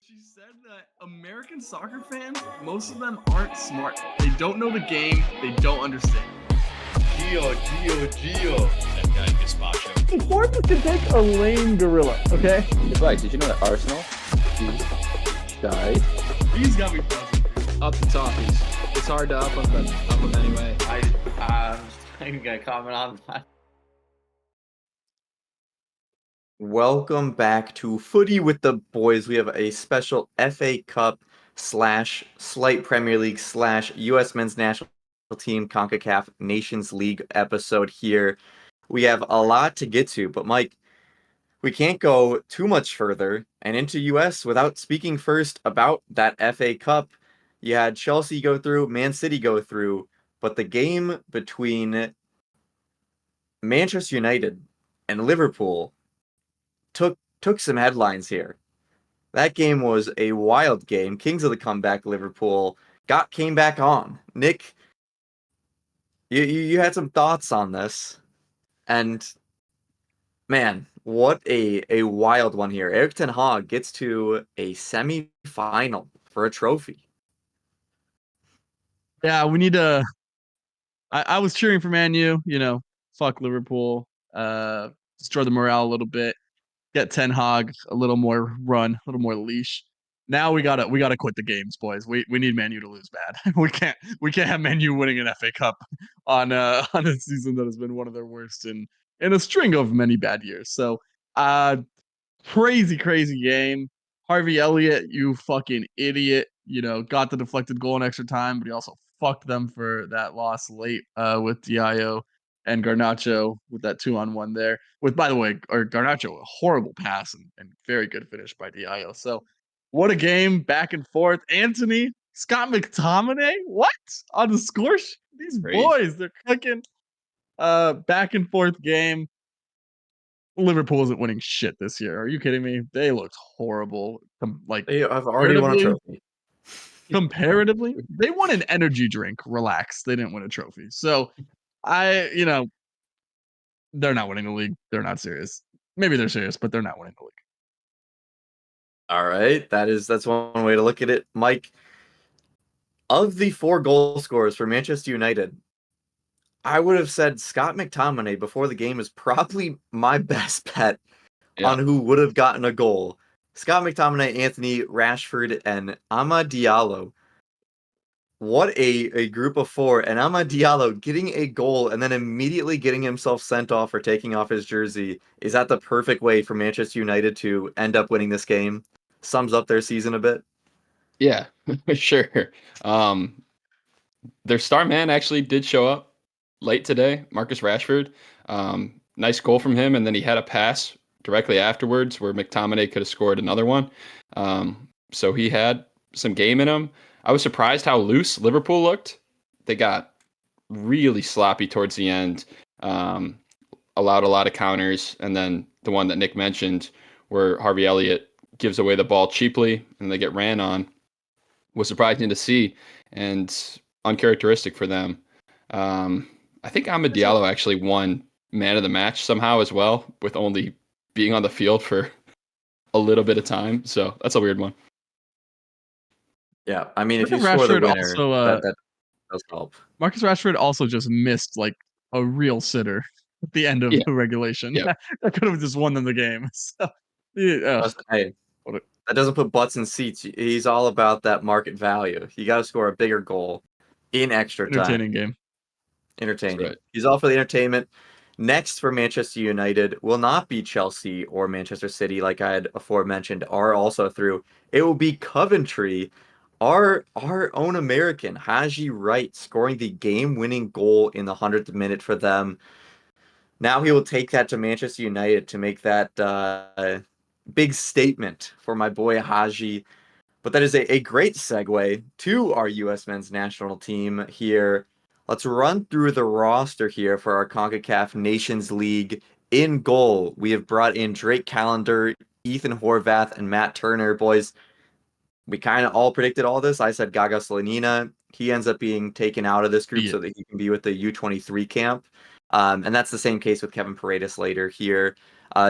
She said that American soccer fans, most of them aren't smart. They don't know the game. They don't understand. Gio. That guy Gaspacho. Forbes could take a lame gorilla, okay? Advice, did you know that Arsenal died? He's got me buzzing. Up the top. It's hard to up him anyway. I'm not even gonna comment on that. Welcome back to Footy with the Boys. We have a special FA Cup / slight Premier League / US Men's National Team CONCACAF Nations League episode here. We have a lot to get to, but Mike, we can't go too much further and into US without speaking first about that FA Cup. You had Chelsea go through, Man City go through, but the game between Manchester United and Liverpool took some headlines here. That game was a wild game. Kings of the comeback, Liverpool came back on. Nick, you had some thoughts on this, and man, what a wild one here. Erik ten Hag gets to a semi-final for a trophy. Yeah, we need to. I was cheering for Man U. Fuck Liverpool. Destroy the morale a little bit. Get Ten Hag a little more run, a little more leash. Now we gotta quit the games, boys. We need Man U to lose bad. we can't have Man U winning an FA Cup on a season that has been one of their worst in a string of many bad years. So crazy game. Harvey Elliott, you fucking idiot. Got the deflected goal in extra time, but he also fucked them for that loss late with Diallo and Garnacho with that 2-on-1 there. With, by the way, Garnacho, a horrible pass and very good finish by Diallo. So what a game, back and forth. Anthony, Scott McTominay, what? On the score sheet? These boys, they're cooking. Back and forth game. Liverpool isn't winning shit this year. Are you kidding me? They looked horrible. They have already won a trophy. Comparatively, they won an energy drink. Relax. They didn't win a trophy. So they're not winning the league. They're not serious. Maybe they're serious, but they're not winning the league. All right, that's one way to look at it. Mike, of the 4 goal scorers for Manchester United, I would have said Scott McTominay before the game is probably my best bet on who would have gotten a goal. Scott McTominay, Anthony, Rashford, and Amad Diallo. What a group of 4. And Amad Diallo getting a goal and then immediately getting himself sent off for taking off his jersey. Is that the perfect way for Manchester United to end up winning this game? Sums up their season a bit? Yeah, sure. Their star man actually did show up late today, Marcus Rashford. Nice goal from him, and then he had a pass directly afterwards where McTominay could have scored another one. So he had some game in him. I was surprised how loose Liverpool looked. They got really sloppy towards the end, allowed a lot of counters, and then the one that Nick mentioned where Harvey Elliott gives away the ball cheaply and they get ran on was surprising to see and uncharacteristic for them. I think Amad Diallo actually won man of the match somehow as well, with only being on the field for a little bit of time. So that's a weird one. Yeah, I mean, if you score the winner, that does help. Marcus Rashford also just missed like a real sitter at the end of the regulation. Yeah. That could have just won them the game. So, hey, that doesn't put butts in seats. He's all about that market value. You got to score a bigger goal in extra time. Entertaining game. Entertaining. Right. He's all for the entertainment. Next for Manchester United will not be Chelsea or Manchester City, like I had aforementioned, are also through. It will be Coventry. Our own American, Haji Wright, scoring the game-winning goal in the 100th minute for them. Now he will take that to Manchester United to make that big statement for my boy Haji. But that is a great segue to our U.S. men's national team here. Let's run through the roster here for our CONCACAF Nations League. In goal, we have brought in Drake Callender, Ethan Horvath, and Matt Turner. Boys, we kind of all predicted all this. I said Gaga Slanina. He ends up being taken out of this group so that he can be with the U23 camp. And that's the same case with Kevin Paredes later here.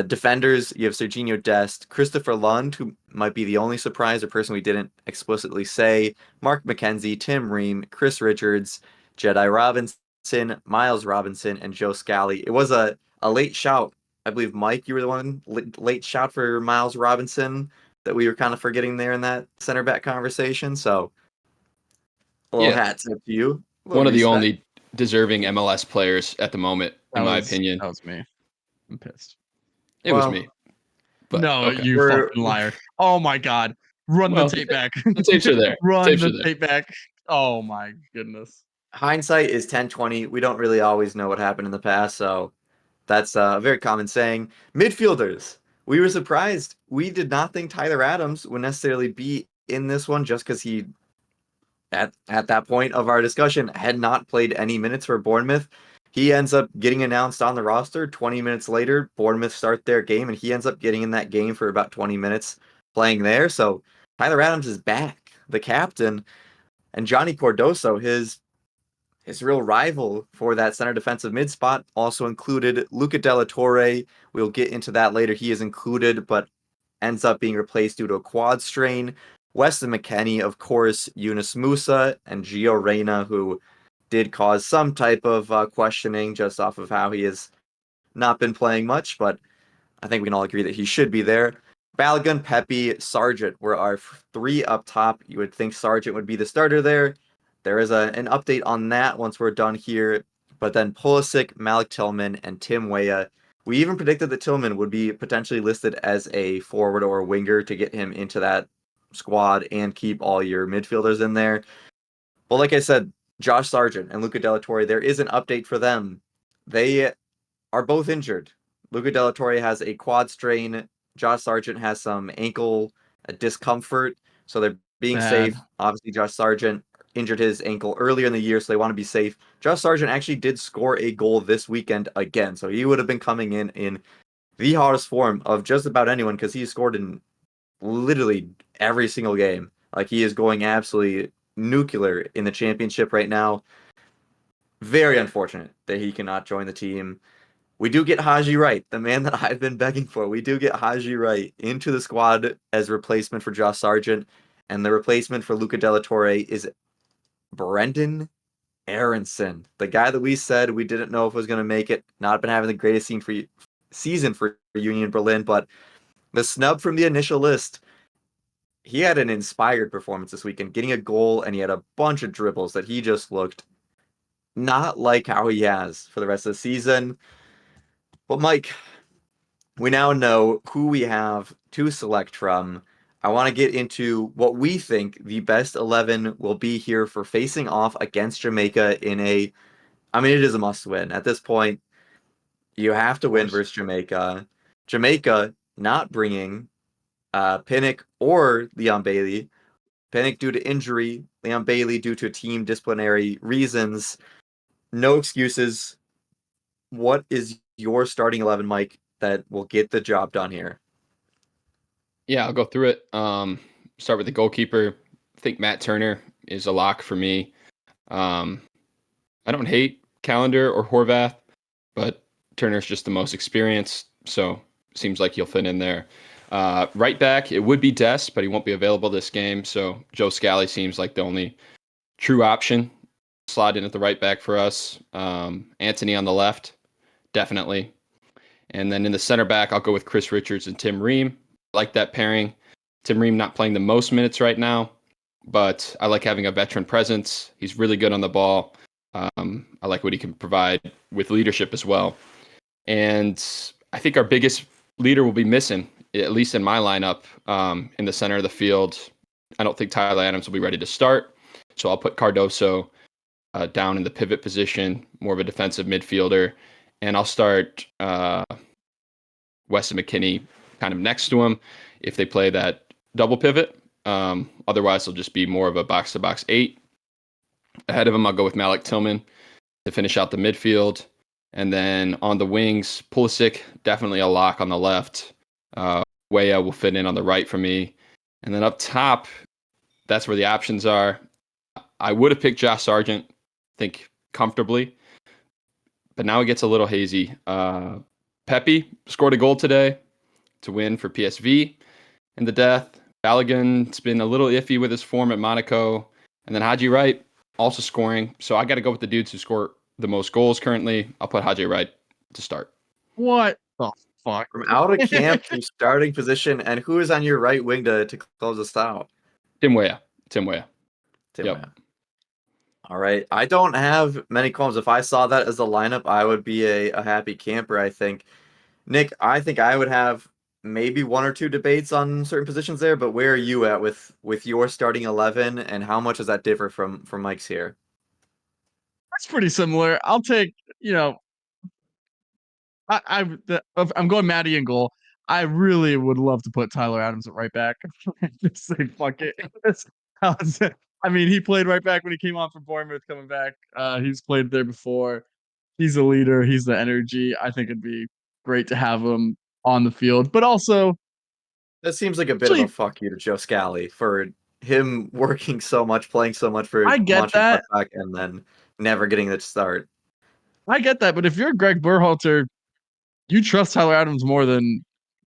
Defenders, you have Serginho Dest, Christopher Lund, who might be the only surprise or person we didn't explicitly say. Mark McKenzie, Tim Ream, Chris Richards, Jedi Robinson, Miles Robinson, and Joe Scally. It was a late shout. I believe, Mike, you were the one late shout for Miles Robinson that we were kind of forgetting there in that center back conversation. So, a little Yeah. hats up to you. One of the Respect. only deserving MLS players at the moment, in my opinion. That was me. I'm pissed. It was Well, me. But No, okay. you fucking liar. Oh my god. Run Well, the tape back. the tapes are there. Run Tapes the are there. tape back. Oh my goodness. Hindsight is 10/20. We don't really always know what happened in the past, so that's a very common saying. Midfielders. We were surprised. We did not think Tyler Adams would necessarily be in this one just because he, at that point of our discussion, had not played any minutes for Bournemouth. He ends up getting announced on the roster. 20 minutes later, Bournemouth start their game, and he ends up getting in that game for about 20 minutes playing there. So Tyler Adams is back, the captain, and Johnny Cardoso, his real rival for that center defensive mid spot, also included Luca Della Torre. We'll get into that later. He is included, but ends up being replaced due to a quad strain. Weston McKennie, of course, Yunus Musa, and Gio Reyna, who did cause some type of questioning just off of how he has not been playing much, but I think we can all agree that he should be there. Balogun, Pepe, Sargent were our three up top. You would think Sargent would be the starter there. There is an update on that once we're done here. But then Pulisic, Malik Tillman, and Tim Weah. We even predicted that Tillman would be potentially listed as a forward or a winger to get him into that squad and keep all your midfielders in there. But like I said, Josh Sargent and Luca Della Torre, there is an update for them. They are both injured. Luca Della Torre has a quad strain. Josh Sargent has some ankle discomfort, so they're being Bad. safe. Obviously, Josh Sargent injured his ankle earlier in the year, so they want to be safe. Josh Sargent actually did score a goal this weekend again, so he would have been coming in the hottest form of just about anyone because he scored in literally every single game. Like, he is going absolutely nuclear in the championship right now. Very unfortunate that he cannot join the team. We do get Haji Wright, the man that I've been begging for. We do get Haji Wright into the squad as replacement for Josh Sargent, and the replacement for Luca Della Torre is Brendan Aronson, the guy that we said we didn't know if was going to make it. Not been having the greatest season for Union Berlin, but the snub from the initial list. He had an inspired performance this weekend, getting a goal, and he had a bunch of dribbles that he just looked not like how he has for the rest of the season. But Mike, we now know who we have to select from. I want to get into what we think the best 11 will be here for facing off against Jamaica in it is a must win. At this point, you have to win versus Jamaica. Jamaica not bringing Pinnock or Leon Bailey. Pinnock due to injury, Leon Bailey due to team disciplinary reasons. No excuses. What is your starting 11, Mike, that will get the job done here? Yeah, I'll go through it. Start with the goalkeeper. I think Matt Turner is a lock for me. I don't hate Callender or Horvath, but Turner's just the most experienced, so seems like he'll fit in there. Right back, it would be Dest, but he won't be available this game, so Joe Scally seems like the only true option. Slide in at the right back for us. Anthony on the left, definitely. And then in the center back, I'll go with Chris Richards and Tim Ream. I like that pairing. Tim Ream not playing the most minutes right now, but I like having a veteran presence. He's really good on the ball. I like what he can provide with leadership as well. And I think our biggest leader will be missing, at least in my lineup, in the center of the field. I don't think Tyler Adams will be ready to start, so I'll put Cardoso down in the pivot position, more of a defensive midfielder, and I'll start Weston McKennie kind of next to him if they play that double pivot. Otherwise, it'll just be more of a box-to-box 8. Ahead of him, I'll go with Malik Tillman to finish out the midfield. And then on the wings, Pulisic, definitely a lock on the left. Weah will fit in on the right for me. And then up top, that's where the options are. I would have picked Josh Sargent, I think comfortably. But now it gets a little hazy. Pepe scored a goal today to win for PSV in the death. Balogun's been a little iffy with his form at Monaco. And then Haji Wright also scoring. So I got to go with the dudes who score the most goals currently. I'll put Haji Wright to start. What the fuck? From out of camp to starting position, and who is on your right wing to close us out? Tim Weah. Tim Weah. Tim Yep. Weah. All right. I don't have many qualms. If I saw that as a lineup, I would be a happy camper, I think. Nick, I think I would have maybe one or two debates on certain positions there, but where are you at with your starting 11, and how much does that differ from Mike's here? That's pretty similar. I'll take, I'm going Matty in goal. I really would love to put Tyler Adams at right back. Just say fuck it. I mean, he played right back when he came on from Bournemouth coming back. He's played there before. He's a leader. He's the energy. I think it'd be great to have him on the field. But also, That seems like a bit of a fuck you to Joe Scally for him working so much, playing so much for I get that. Mönchengladbach, and then never getting the start. I get that. But if you're Greg Berhalter, you trust Tyler Adams more than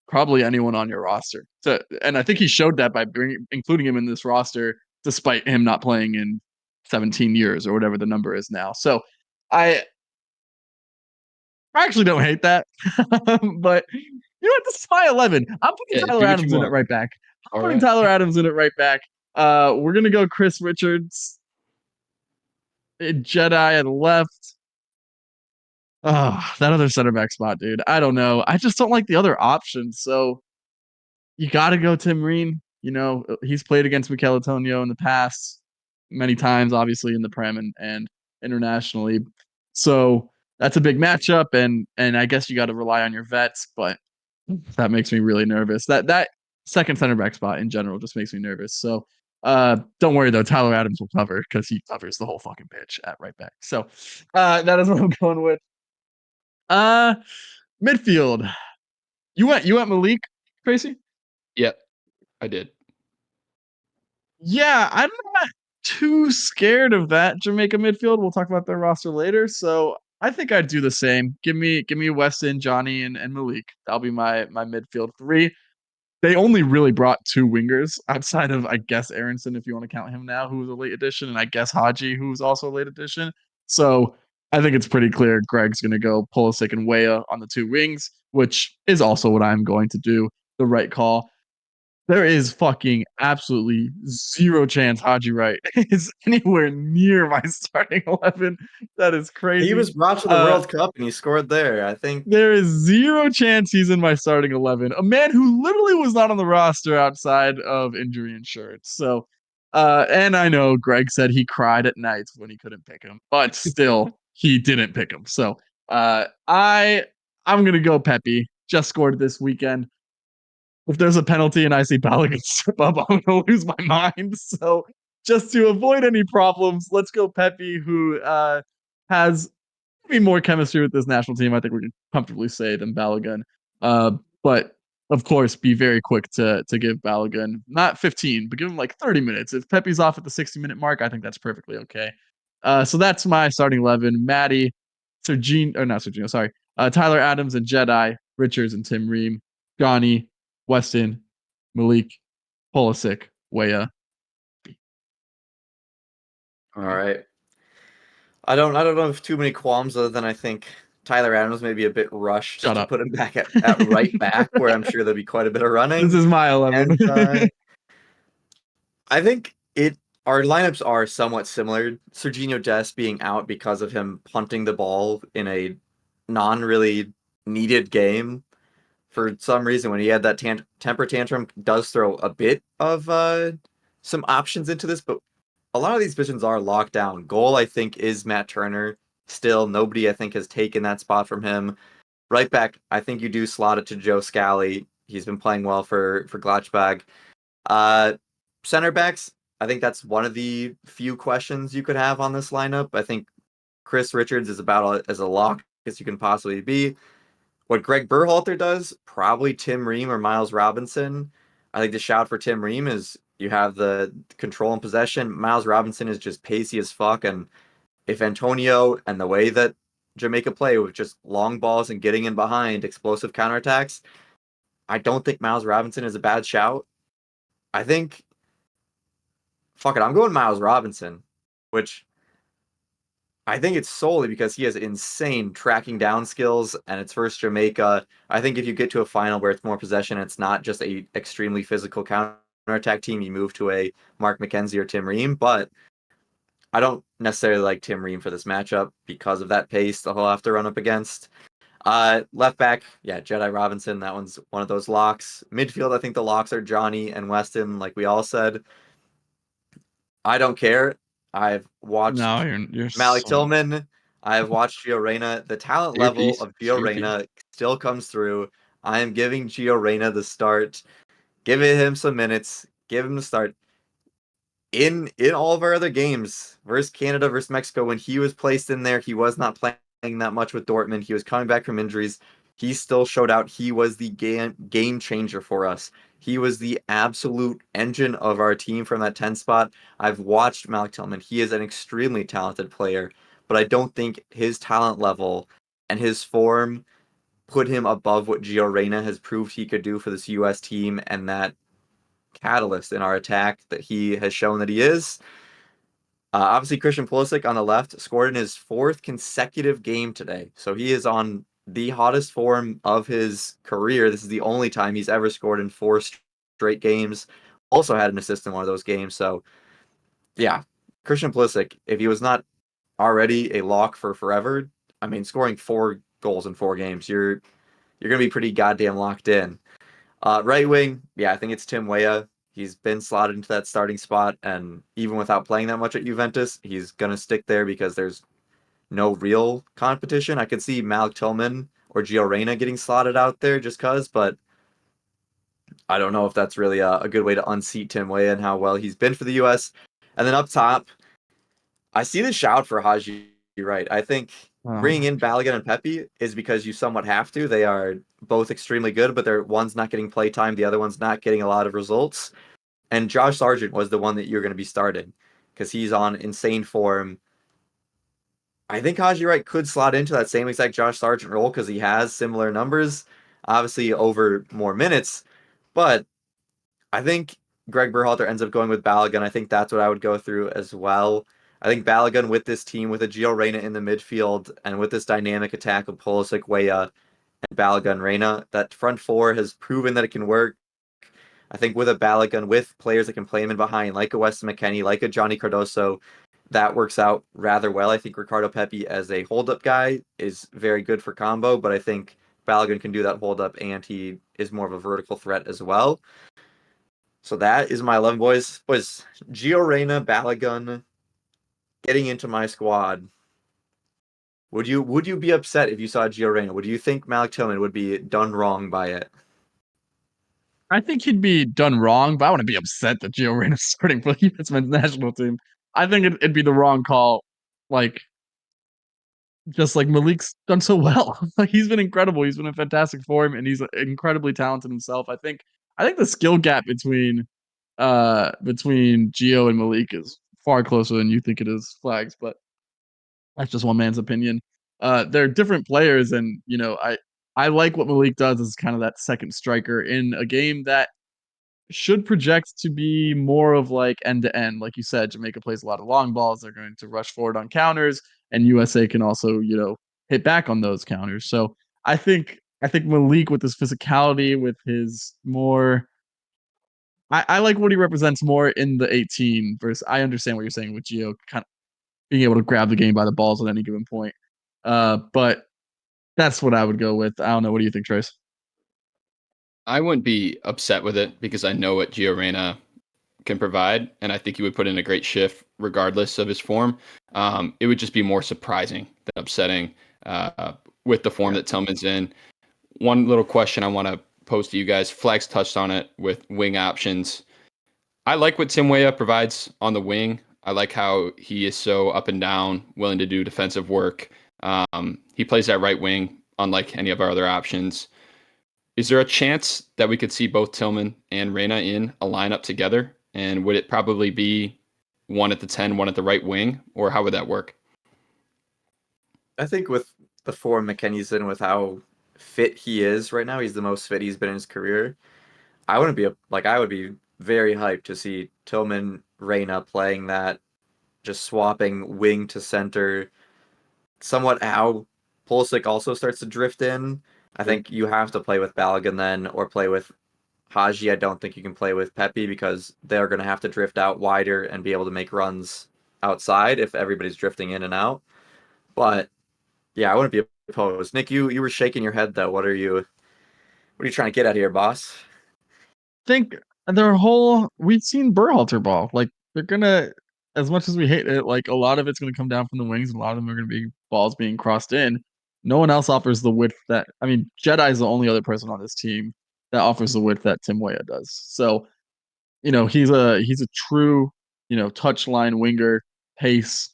probably anyone on your roster. So, and I think he showed that by including him in this roster, despite him not playing in 17 years or whatever the number is now. So I actually don't hate that. But you know what? This is my 11. I'm putting Tyler Adams in at right back. I'm putting Tyler Adams in at right back. We're going to go Chris Richards, Jedi at the left. Oh, that other center back spot, dude. I don't know. I just don't like the other options. So you got to go Tim Ream. He's played against Mikel Antonio in the past many times, obviously in the Prem and internationally. So that's a big matchup, and I guess you got to rely on your vets, but that makes me really nervous. That second center back spot in general just makes me nervous. So don't worry though, Tyler Adams will cover because he covers the whole fucking pitch at right back. So that is what I'm going with. Midfield. You went Malik, Tracy? Yep, I did. Yeah, I'm not too scared of that Jamaica midfield. We'll talk about their roster later. So I think I'd do the same. Give me Weston, Johnny, and Malik. That'll be my midfield three. They only really brought two wingers outside of, I guess, Aronson, if you want to count him now, who was a late addition, and I guess Haji, who's also a late addition. So I think it's pretty clear Greg's going to go Pulisic and Weah on the two wings, which is also what I'm going to do. The right call. There is fucking absolutely zero chance Haji Wright is anywhere near my starting 11. That is crazy. He was brought to the World Cup and he scored there. I think there is zero chance he's in my starting 11. A man who literally was not on the roster outside of injury insurance. So, and I know Greg said he cried at night when he couldn't pick him, but still he didn't pick him. So, I'm gonna go Pepe. Just scored this weekend. If there's a penalty and I see Balogun strip up, I'm going to lose my mind. So just to avoid any problems, let's go Pepe, who has maybe more chemistry with this national team, I think we can comfortably say, than Balogun. But, of course, be very quick to give Balogun, not 15, but give him like 30 minutes. If Pepe's off at the 60-minute mark, I think that's perfectly okay. So that's my starting 11. Matty, Tyler Adams and Jedi, Richards and Tim Ream, Johnny, Weston, Malik, Pulisic, Weah. All right. I don't have too many qualms other than I think Tyler Adams may be a bit rushed to put him back at right back, where I'm sure there'll be quite a bit of running. This is my 11. And, I think our lineups are somewhat similar. Serginho Dest being out because of him punting the ball in a non-really needed game. For some reason, when he had that temper tantrum, does throw a bit of some options into this, but a lot of these positions are locked down. Goal, I think, is Matt Turner. Still, nobody, I think, has taken that spot from him. Right back, I think you do slot it to Joe Scally. He's been playing well for Gladbach. Center backs, I think that's one of the few questions you could have on this lineup. I think Chris Richards is about as a lock as you can possibly be. What Greg Berhalter does, probably Tim Ream or Miles Robinson. I think the shout for Tim Ream is you have the control and possession. Miles Robinson is just pacey as fuck. And if Antonio and the way that Jamaica play with just long balls and getting in behind explosive counterattacks, I don't think Miles Robinson is a bad shout. I think, fuck it, I'm going Miles Robinson, which I think it's solely because he has insane tracking down skills and it's versus Jamaica. I think if you get to a final where it's more possession, it's not just a extremely physical counterattack team, you move to a Mark McKenzie or Tim Ream, but I don't necessarily like Tim Ream for this matchup because of that pace that he'll have to run up against. Left back, yeah, Jedi Robinson. That one's one of those locks. Midfield, I think the locks are Johnny and Weston, like we all said. I don't care. I've No, watched you're Malik so Tillman. I've watched Gio Reyna. The talent level Earpiece. of Gio Earpiece. Reyna still comes through. I am giving Gio Reyna the start. Giving him some minutes. Give him the start. In all of our other games versus Canada versus Mexico, when he was placed in there, he was not playing that much with Dortmund. He was coming back from injuries. He still showed out. He was the game changer for us. He was the absolute engine of our team from that 10 spot. I've watched Malik Tillman. He is an extremely talented player, but I don't think his talent level and his form put him above what Gio Reyna has proved he could do for this US team and that catalyst in our attack that he has shown that he is. Obviously, Christian Pulisic on the left scored in his 4th consecutive game today. So he is on the hottest form of his career. This is the only time he's ever scored in 4 straight games. Also had an assist in one of those games. So, yeah, Christian Pulisic, if he was not already a lock for forever, I mean, scoring 4 goals in 4 games, you're going to be pretty goddamn locked in. Right wing, yeah, I think it's Tim Weah. He's been slotted into that starting spot, and even without playing that much at Juventus, he's going to stick there because there's no real competition. I could see Malik Tillman or Gio Reyna getting slotted out there just because, but I don't know if that's really a good way to unseat Tim Weah and how well he's been for the U.S. And then up top, I see the shout for Haji Wright. I think bringing in Balogun and Pepe is because you somewhat have to. They are both extremely good, but one's not getting play time, the other one's not getting a lot of results. And Josh Sargent was the one that you're going to be starting because he's on insane form. I think Haji Wright could slot into that same exact Josh Sargent role because he has similar numbers, obviously over more minutes. But I think Greg Berhalter ends up going with Balogun. I think that's what I would go through as well. I think Balogun with this team, with a Gio Reyna in the midfield, and with this dynamic attack of Pulisic, Weah, and Balogun Reyna, that front four has proven that it can work. I think with a Balogun, with players that can play him in behind, like a Weston McKennie, like a Johnny Cardoso, that works out rather well. I think Ricardo Pepi as a hold-up guy is very good for combo, but I think Balogun can do that hold-up, and he is more of a vertical threat as well. So that is my 11 boys. Was Gio Reyna, Balogun getting into my squad? Would you be upset if you saw Gio Reyna? Would you think Malik Tillman would be done wrong by it? I think he'd be done wrong, but I wouldn't be upset that Gio Reyna's starting for the U.S. men's national team. I think it'd be the wrong call. Like, just like Malik's done so well. Like, he's been incredible. He's been in fantastic form, and he's incredibly talented himself. I think the skill gap between Gio and Malik is far closer than you think it is, Flags. But that's just one man's opinion. They're different players, and I like what Malik does as kind of that second striker in a game that should project to be more of like end to end. Like you said, Jamaica plays a lot of long balls. They're going to rush forward on counters, and USA can also, hit back on those counters. So I think Malik with his physicality, with his more, I like what he represents more in the 18 versus. I understand what you're saying with Gio kind of being able to grab the game by the balls at any given point. But that's what I would go with. I don't know. What do you think, Trace? I wouldn't be upset with it because I know what Gio Reyna can provide, and I think he would put in a great shift regardless of his form. It would just be more surprising than upsetting with the form that Tillman's in. One little question I want to pose to you guys. Flags touched on it with wing options. I like what Tim Weah provides on the wing. I like how he is so up and down, willing to do defensive work. He plays that right wing, unlike any of our other options. Is there a chance that we could see both Tillman and Reyna in a lineup together? And would it probably be one at the 10, one at the right wing? Or how would that work? I think with the form McKennie's in, with how fit he is right now, he's the most fit he's been in his career. I would be very hyped to see Tillman Reyna playing that, just swapping wing to center. Somewhat how Pulisic also starts to drift in. I think you have to play with Balogun then, or play with Haji. I don't think you can play with Pepe because they're going to have to drift out wider and be able to make runs outside if everybody's drifting in and out. But yeah, I wouldn't be opposed. Nick, you were shaking your head though. What are you trying to get at here, boss? Think their whole we've seen Berhalter ball. Like they're gonna, as much as we hate it, like a lot of it's gonna come down from the wings, and a lot of them are gonna be balls being crossed in. No one else offers the width that I mean, Jedi is the only other person on this team that offers the width that Tim Weah does. So, he's a true, touchline winger, pace,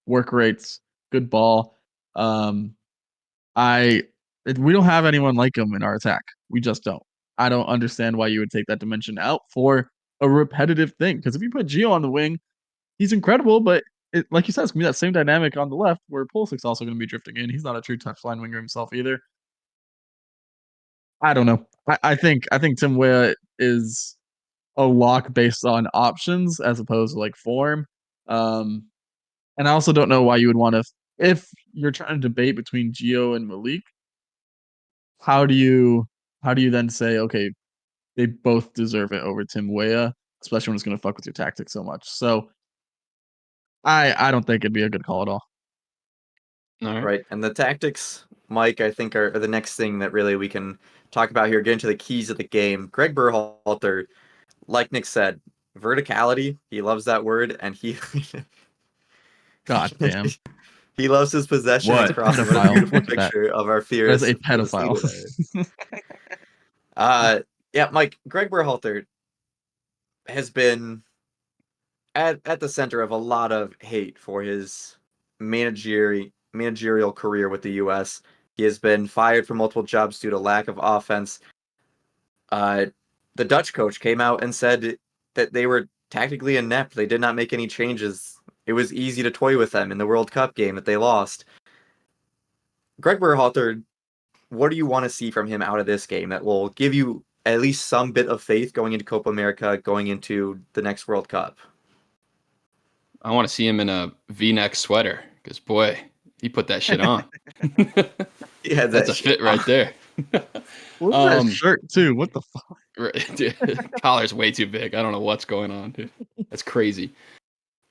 work rates, good ball. Um I we don't have anyone like him in our attack. We just don't. I don't understand why you would take that dimension out for a repetitive thing. Because if you put Gio on the wing, he's incredible, but like you said, it's gonna be that same dynamic on the left where Pulisic's also gonna be drifting in. He's not a true touchline winger himself either. I don't know. I think Tim Weah is a lock based on options as opposed to like form. Um, and I also don't know why you would want to if you're trying to debate between Gio and Malik. How do you how do you then say, okay, they both deserve it over Tim Weah, especially when it's going to fuck with your tactics so much? So I don't think it'd be a good call at all. All right. Right. And the tactics, Mike, I think are the next thing that really we can talk about here, get into the keys of the game. Greg Berhalter, like Nick said, verticality, he loves that word, and he God damn, he loves his possession What? and crossing. What a pedophile! beautiful Look at that. picture of our That's fearless, a fearless leader pedophile. there. Yeah, Mike, Greg Berhalter has been at the center of a lot of hate for his managerial career with the US. He has been fired from multiple jobs due to lack of offense. Uh, the Dutch coach came out and said that they were tactically inept. They did not make any changes. It was easy to toy with them in the World Cup game that they lost. Greg Berhalter, what do you want to see from him out of this game that will give you at least some bit of faith going into Copa America, going into the next World Cup? I want to see him in a V-neck sweater because boy, he put that shit on. Yeah, That's a fit right there. Look at that shirt too. What the fuck? Right, dude, collar's way too big. I don't know what's going on, dude. That's crazy.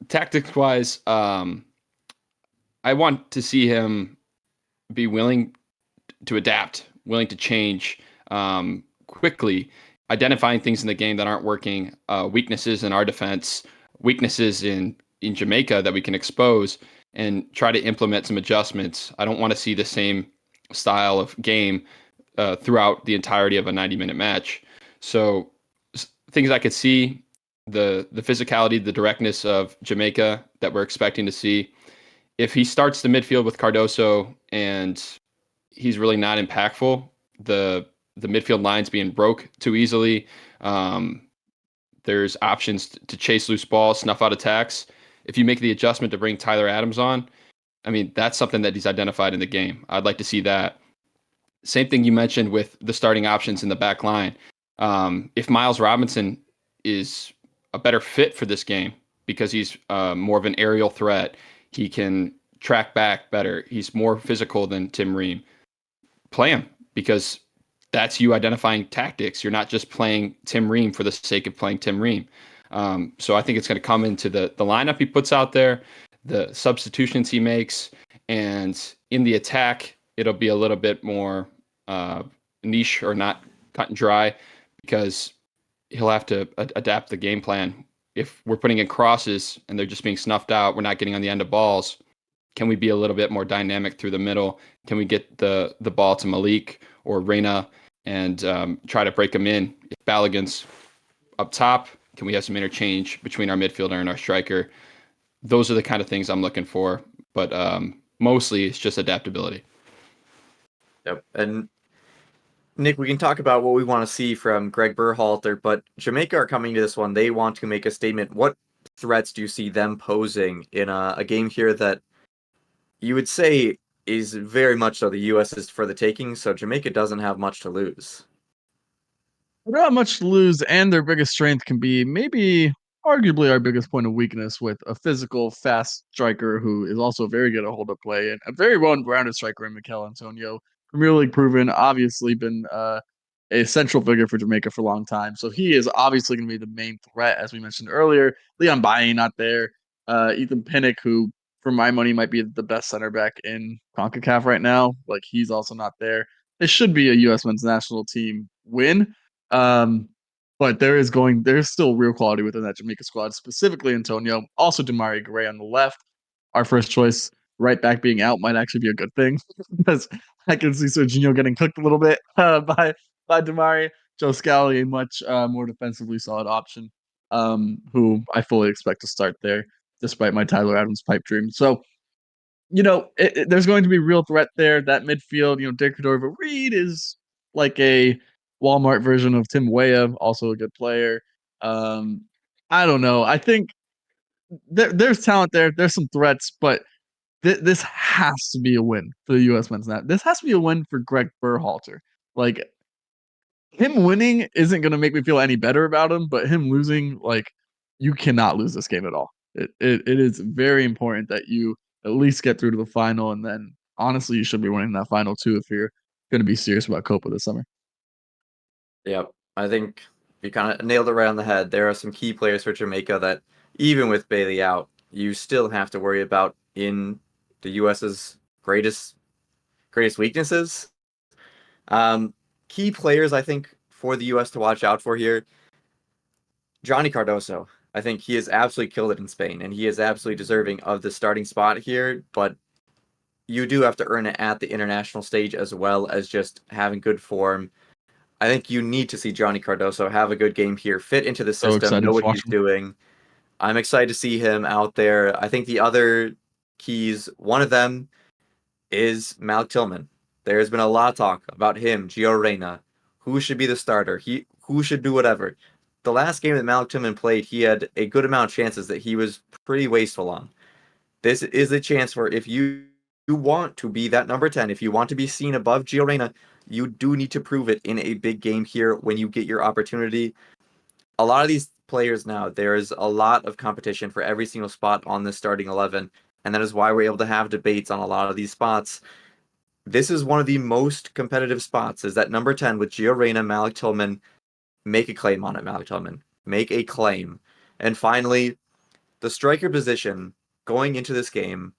Tactics wise, I want to see him be willing to adapt, willing to change quickly, identifying things in the game that aren't working, weaknesses in our defense, weaknesses in Jamaica that we can expose, and try to implement some adjustments. I don't want to see the same style of game throughout the entirety of a 90-minute match. So things I could see, the physicality, the directness of Jamaica that we're expecting to see. If he starts the midfield with Cardoso and he's really not impactful, the midfield lines being broke too easily, there's options to chase loose balls, snuff out attacks. If you make the adjustment to bring Tyler Adams on, I mean, that's something that he's identified in the game. I'd like to see that. Same thing you mentioned with the starting options in the back line. If Miles Robinson is a better fit for this game because he's more of an aerial threat, he can track back better. He's more physical than Tim Ream. Play him because that's you identifying tactics. You're not just playing Tim Ream for the sake of playing Tim Ream. So I think it's going to come into the lineup he puts out there, the substitutions he makes, and in the attack, it'll be a little bit more niche or not cut and dry because he'll have to adapt the game plan. If we're putting in crosses and they're just being snuffed out, we're not getting on the end of balls. Can we be a little bit more dynamic through the middle? Can we get the ball to Malik or Reyna and try to break them in? If Balogun's up top, can we have some interchange between our midfielder and our striker? Those are the kind of things I'm looking for. But mostly it's just adaptability. Yep. And Nick, we can talk about what we want to see from Greg Berhalter, but Jamaica are coming to this one. They want to make a statement. What threats do you see them posing in a game here that you would say is very much so the U.S. is for the taking, so Jamaica doesn't have much to lose? They don't have much to lose, and their biggest strength can be maybe arguably our biggest point of weakness with a physical, fast striker who is also very good at hold up play and a very well rounded striker in Mikel Antonio. Premier League proven, obviously been a central figure for Jamaica for a long time. So he is obviously going to be the main threat, as we mentioned earlier. Leon Bailly not there. Ethan Pinnock, who for my money might be the best center back in CONCACAF right now. Like he's also not there. It should be a U.S. men's national team win. But there's still real quality within that Jamaica squad, specifically Antonio, also Demarai Gray on the left. Our first choice right back being out might actually be a good thing because I can see Serginho getting cooked a little bit by Demarai. Joe Scally, a much more defensively solid option, who I fully expect to start there, despite my Tyler Adams pipe dream. So, there's going to be real threat there. That midfield, Dick Cordova Reed is like a Walmart version of Tim Weah, also a good player. I don't know. I think there's talent there. There's some threats, but this has to be a win for the U.S. men's net. This has to be a win for Greg Berhalter. Like him winning isn't going to make me feel any better about him, but him losing, like you cannot lose this game at all. It is very important that you at least get through to the final, and then honestly, you should be winning that final too if you're going to be serious about Copa this summer. Yep. I think you kind of nailed it right on the head. There are some key players for Jamaica that, even with Bailey out, you still have to worry about in the US's greatest weaknesses. Key players, I think, for the US to watch out for here. Johnny Cardoso. I think he has absolutely killed it in Spain, and he is absolutely deserving of the starting spot here, but you do have to earn it at the international stage as well as just having good form. I think you need to see Johnny Cardoso have a good game here, fit into the So system, excited know to what watch he's him. doing. I'm excited to see him out there. I think the other keys, one of them is Malik Tillman. There's been a lot of talk about him, Gio Reyna, who should be the starter, who should do whatever. The last game that Malik Tillman played, he had a good amount of chances that he was pretty wasteful on. This is a chance for if you want to be that number 10, if you want to be seen above Gio Reyna, you do need to prove it in a big game here when you get your opportunity. A lot of these players now, there's a lot of competition for every single spot on this starting 11, and that is why we're able to have debates on a lot of these spots. This is one of the most competitive spots, is that number 10 with Gio Reyna, Malik Tillman. Make a claim on it, Malik Tillman. Make a claim. And finally, the striker position going into this game,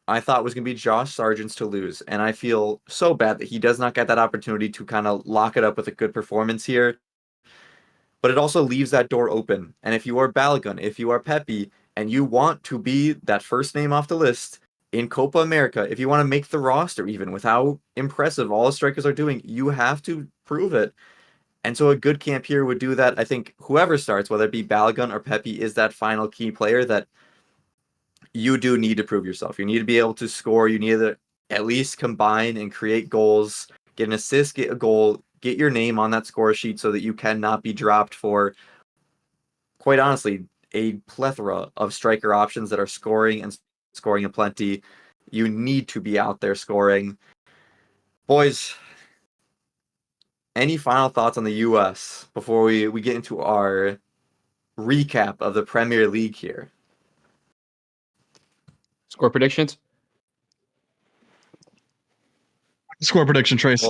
I thought was going to be Josh Sargent's to lose, and I feel so bad that he does not get that opportunity to kind of lock it up with a good performance here. But it also leaves that door open. And if you are Balogun, if you are Pepe, and you want to be that first name off the list in Copa America, if you want to make the roster even with how impressive all the strikers are doing, you have to prove it. And so a good camp here would do that. I think whoever starts, whether it be Balogun or Pepe, is that final key player that you do need to prove yourself. You need to be able to score. You need to at least combine and create goals, get an assist, get a goal, get your name on that score sheet so that you cannot be dropped for, quite honestly, a plethora of striker options that are scoring and scoring in plenty. You need to be out there scoring. Boys, any final thoughts on the US before we get into our recap of the Premier League here? Score predictions? Score prediction, Trace.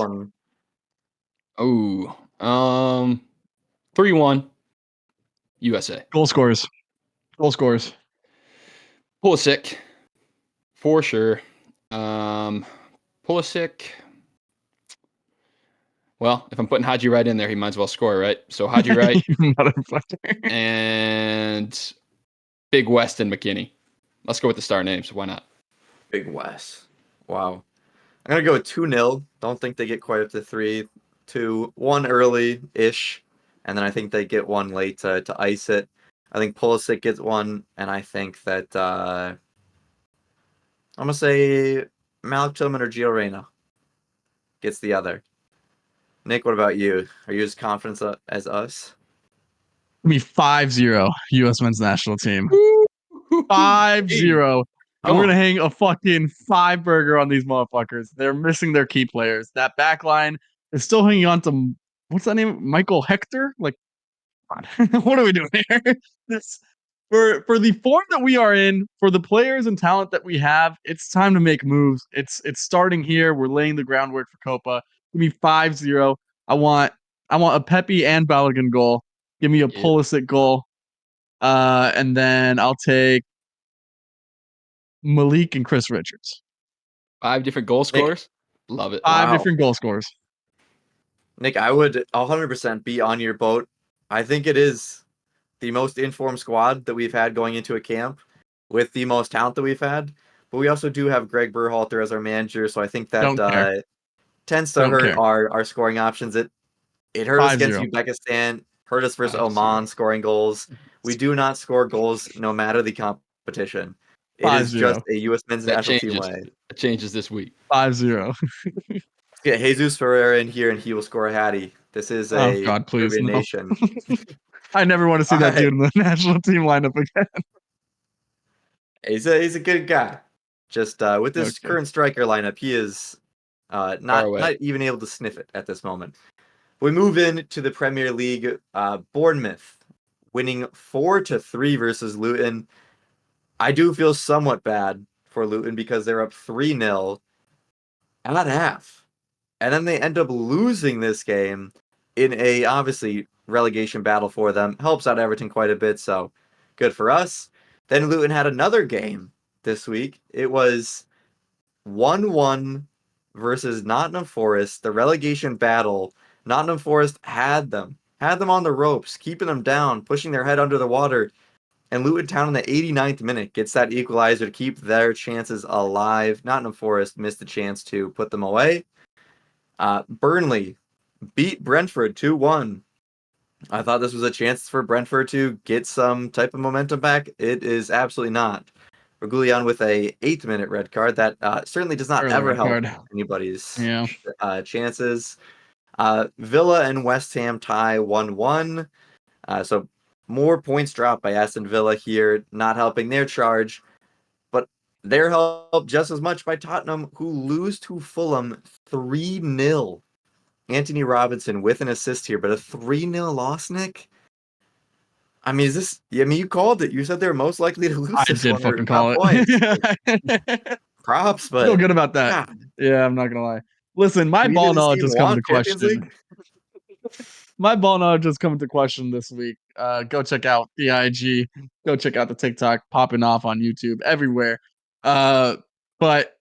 Oh, 3-1 USA. Goal scores. Pulisic, for sure. Pulisic. Well, if I'm putting Haji Wright in there, he might as well score, right? So Haji Wright You motherfucker. and Big West and McKinney. Let's go with the star names. Why not? Big West. Wow. I'm going to go with 2-0. Don't think they get quite up to 3-2. One early-ish, and then I think they get one late to ice it. I think Pulisic gets one, and I think that I'm going to say Malik Tillman or Gio Reyna gets the other. Nick, what about you? Are you as confident as us? Me 5-0 U.S. men's national team. 5-0. And we're going to hang a fucking 5 burger on these motherfuckers. They're missing their key players. That back line is still hanging on to what's that name? Michael Hector? Like, God, what are we doing here? This for the form that we are in, for the players and talent that we have, it's time to make moves. It's starting here. We're laying the groundwork for Copa. Give me 5-0. I want a Pepe and Balogun goal. Give me a Yeah. Pulisic goal. And then I'll take Malik and Chris Richards. 5 different goal scorers. Love it. Five Wow. different goal scorers. Nick, I would 100% be on your boat. I think it is the most informed squad that we've had going into a camp with the most talent that we've had. But we also do have Greg Berhalter as our manager, so I think that Don't care. tends to Don't hurt care. our scoring options. It hurt us against 5-0. Uzbekistan, hurt us versus 5-0. Oman scoring goals. We do not score goals no matter the competition. It is 5-0. just a U.S. men's That national team changes. way. That changes this week. 5-0. Get Jesus Ferreira in here and he will score a hattie. This is Oh a God, please Caribbean no. nation. I never want to see All that right. dude in the national team lineup again. He's a good guy. Just with this Okay. current striker lineup, he is Far not away. even able to sniff it at this moment. We move into the Premier League. Bournemouth winning 4-3 versus Luton. I do feel somewhat bad for Luton because they're up 3-0 at half. And then they end up losing this game in a obviously relegation battle for them. Helps out Everton quite a bit, so good for us. Then Luton had another game this week. It was 1-1 versus Nottingham Forest, the relegation battle. Nottingham Forest had them on the ropes, keeping them down, pushing their head under the water. And Luton Town in the 89th minute gets that equalizer to keep their chances alive. Nottingham Forest missed the chance to put them away. Burnley beat Brentford 2-1. I thought this was a chance for Brentford to get some type of momentum back. It is absolutely not. Regulion with a 8th minute red card that certainly does not Early ever red help card. anybody's Yeah. chances. Villa and West Ham tie 1-1. So more points dropped by Aston Villa here, not helping their charge. But they're helped just as much by Tottenham, who lose to Fulham 3-0. Anthony Robinson with an assist here, but a 3-0 loss, Nick? I mean, you called it. You said they were most likely to lose I this did one or fucking drop call points. it. Props, Feel but good about that. God, Yeah, I'm not gonna lie. Listen, my do either ball of these knowledge teams is coming want to Champions question. League? My ball knowledge is coming to question this week. Go check out the IG. Go check out the TikTok popping off on YouTube everywhere. But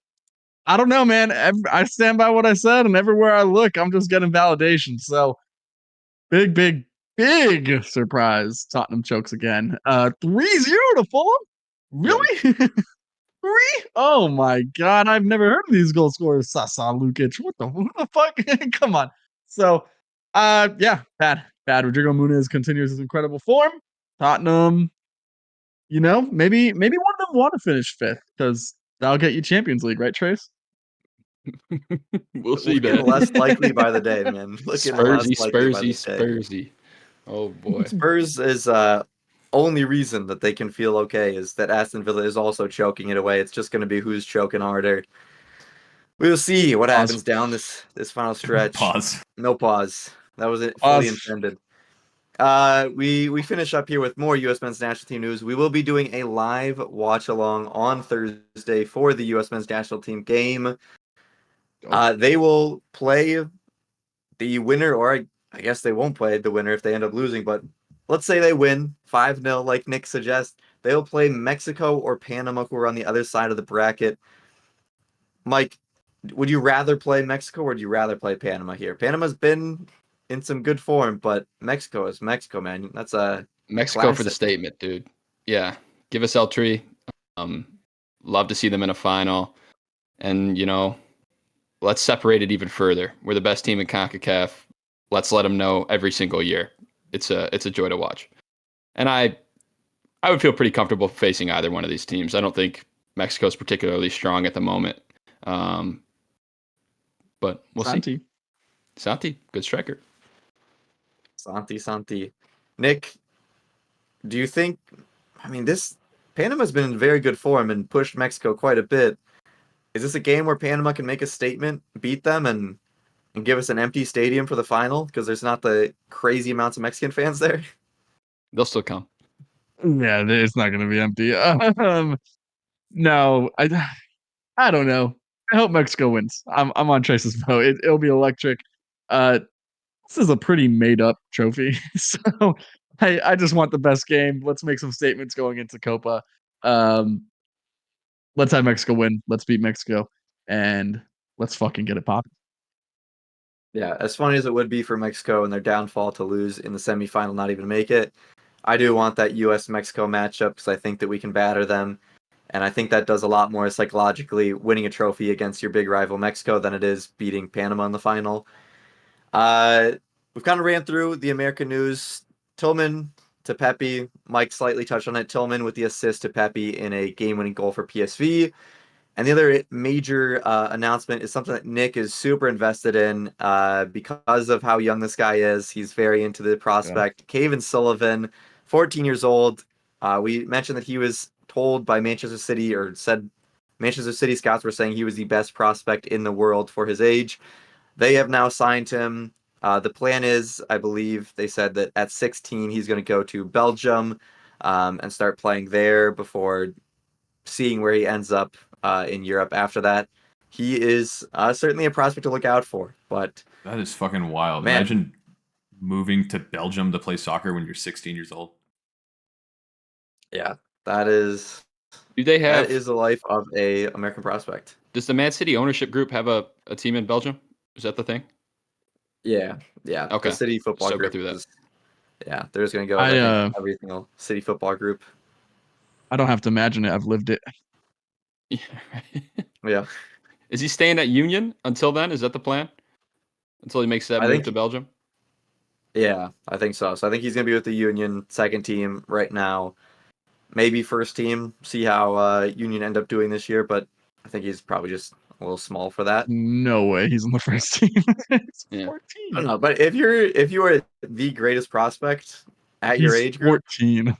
I don't know, man. I stand by what I said, and everywhere I look, I'm just getting validation. So big surprise. Tottenham chokes again. 3-0 to Fulham? Really? 3? Oh my God. I've never heard of these goal scorers. Sasa Lukic. What the fuck? Come on. So, yeah, bad. Rodrigo Muniz continues his incredible form. Tottenham, maybe one of them want to finish 5th because that'll get you Champions League, right, Trace? We'll see, Looking man. less likely by the day, man. Looking less likely by the day. Spursy. Oh boy. Spurs is only reason that they can feel okay is that Aston Villa is also choking it away. It's just going to be who's choking harder. We'll see what Pause. happens down this final stretch. Pause. No pause. That was it. Pause. Fully intended. We finish up here with more U.S. men's national team news. We will be doing a live watch along on Thursday for the U.S. men's national team game. They will play the winner, or I guess they won't play the winner if they end up losing, but let's say they win 5-0 like Nick suggests. They'll play Mexico or Panama, who are on the other side of the bracket. Mike, would you rather play Mexico or would you rather play Panama here? Panama's been in some good form, but Mexico is Mexico, man. That's a Mexico for the classic. statement, dude. Yeah. Give us El Tri. Love to see them in a final. And, let's separate it even further. We're the best team in CONCACAF. Let's let them know every single year. It's a joy to watch. And I would feel pretty comfortable facing either one of these teams. I don't think Mexico's particularly strong at the moment. But we'll see. Santi, good striker. Santi. Nick, do you think, this Panama's been in very good form and pushed Mexico quite a bit. Is this a game where Panama can make a statement, beat them, and and give us an empty stadium for the final because there's not the crazy amounts of Mexican fans there? They'll still come. Yeah, it's not going to be empty. No, I don't know. I hope Mexico wins. I'm on Trace's boat. It'll be electric. This is a pretty made up trophy, so I just want the best game. Let's make some statements going into Copa. Let's have Mexico win. Let's beat Mexico, and let's fucking get it popping. Yeah, as funny as it would be for Mexico and their downfall to lose in the semifinal, not even make it, I do want that U.S.-Mexico matchup because I think that we can batter them. And I think that does a lot more psychologically winning a trophy against your big rival Mexico than it is beating Panama in the final. We've kind of ran through the American news. Tillman to Pepe. Mike slightly touched on it. Tillman with the assist to Pepe in a game-winning goal for PSV. And the other major announcement is something that Nick is super invested in because of how young this guy is. He's very into the prospect. Yeah. Caven Sullivan, 14 years old. We mentioned that he was told by Manchester City, or said Manchester City scouts were saying he was the best prospect in the world for his age. They have now signed him. The plan is, I believe, they said that at 16 he's going to go to Belgium and start playing there before seeing where he ends up in Europe after that. He is certainly a prospect to look out for. But that is fucking wild. Man. Imagine moving to Belgium to play soccer when you're 16 years old. Yeah, that is. Do they have? That is the life of a American prospect. Does the Man City ownership group have a team in Belgium? Is that the thing? Yeah. Okay. The City Football Still Group. Go through that. There's going to go every single City Football Group. I don't have to imagine it. I've lived it. Yeah. Yeah. Is he staying at Union until then? Is that the plan? Until he makes that move to Belgium? Yeah, I think so. So I think he's going to be with the Union second team right now. Maybe first team. See how Union end up doing this year, but I think he's probably just a little small for that. No way he's on the first team. It's 14. I don't know, but if you are the greatest prospect at your age group, 14.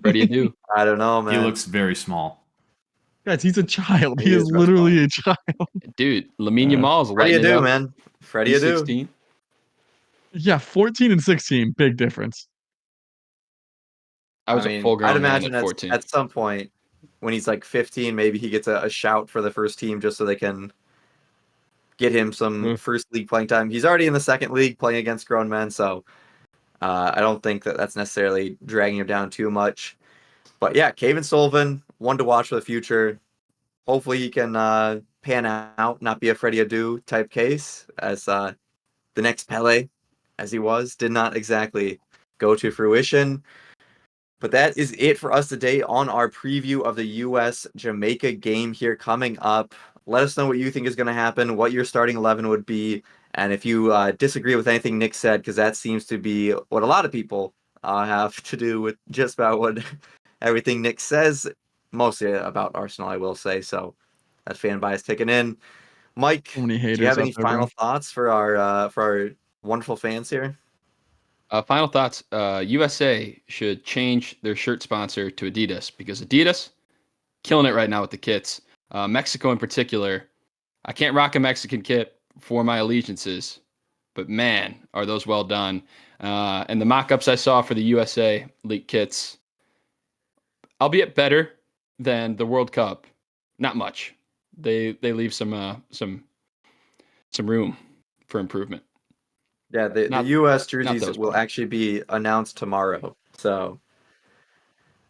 What do you do? I don't know, man. He looks very small. Guys, he's a child. He is literally a child. Dude, Lamine Yamal is lighting it up. Man. Freddie Adu. 16. Yeah, 14 and 16, big difference. I was a full-grown I'd imagine man at 14. At some point, when he's like 15, maybe he gets a shout for the first team just so they can get him some first league playing time. He's already in the second league playing against grown men, so I don't think that's necessarily dragging him down too much. But yeah, Caven Sullivan, one to watch for the future. Hopefully he can pan out, not be a Freddie Adu type case, as the next Pele, as he was, did not exactly go to fruition. But that is it for us today on our preview of the US-Jamaica game here coming up. Let us know what you think is going to happen, what your starting 11 would be, and if you disagree with anything Nick said, because that seems to be what a lot of people have to do with just about what everything Nick says, mostly about Arsenal, I will say. So that fan bias kicking in. Mike, do you have any final thoughts for our wonderful fans here? Final thoughts. USA should change their shirt sponsor to Adidas, because Adidas killing it right now with the kits. Mexico in particular, I can't rock a Mexican kit for my allegiances, but man, are those well done. And the mock-ups I saw for the USA League kits, albeit better than the World Cup, not much. They leave some room for improvement. Yeah, the U.S. jerseys will actually be announced tomorrow. So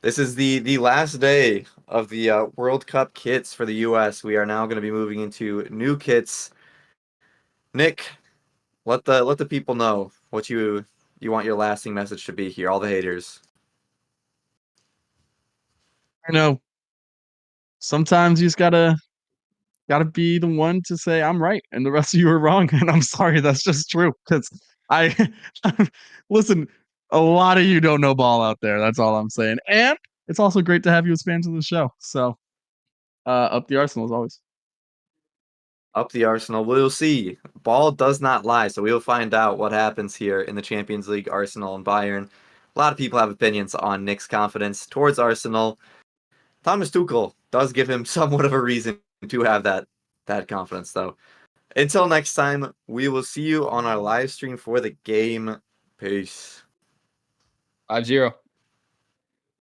this is the last day of the World Cup kits for the U.S. We are now going to be moving into new kits. Nick, let the people know what you want your lasting message to be here, all the haters. I know. Sometimes you just gotta be the one to say I'm right and the rest of you are wrong, and I'm sorry, that's just true. Because I listen, a lot of you don't know ball out there. That's all I'm saying. And it's also great to have you as fans of the show. So up the Arsenal as always. Up the Arsenal. We'll see. Ball does not lie, so we'll find out what happens here in the Champions League, Arsenal and Bayern. A lot of people have opinions on Nick's confidence towards Arsenal. Thomas Tuchel does give him somewhat of a reason to have that confidence, though. Until next time, we will see you on our live stream for the game. Peace. 5-0.